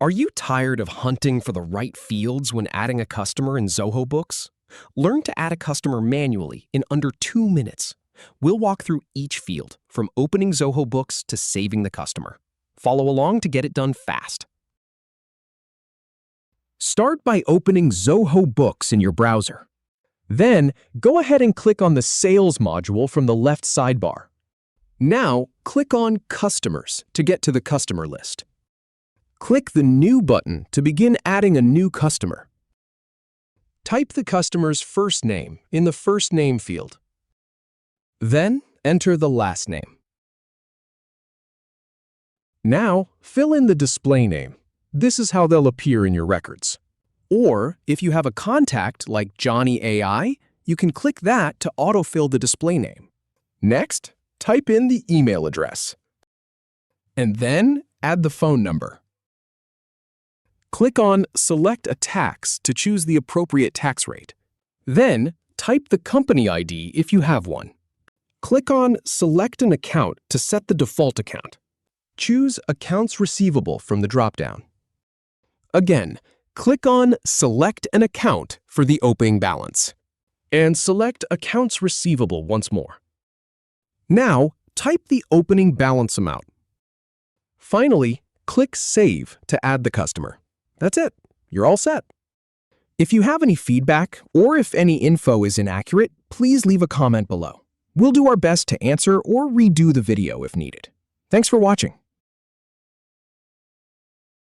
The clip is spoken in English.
Are you tired of hunting for the right fields when adding a customer in Zoho Books? Learn to add a customer manually in under 2 minutes. We'll walk through each field, from opening Zoho Books to saving the customer. Follow along to get it done fast. Start by opening Zoho Books in your browser. Then, go ahead and click on the Sales module from the left sidebar. Now, click on Customers to get to the customer list. Click the New button to begin adding a new customer. Type the customer's first name in the First Name field. Then, enter the last name. Now, fill in the display name. This is how they'll appear in your records. Or, if you have a contact like Johnny AI, you can click that to autofill the display name. Next, type in the email address. And then, add the phone number. Click on Select a Tax to choose the appropriate tax rate. Then, type the company ID if you have one. Click on Select an Account to set the default account. Choose Accounts Receivable from the dropdown. Again, click on Select an Account for the opening balance. And select Accounts Receivable once more. Now, type the opening balance amount. Finally, click Save to add the customer. That's it. You're all set. If you have any feedback or if any info is inaccurate, please leave a comment below. We'll do our best to answer or redo the video if needed. Thanks for watching.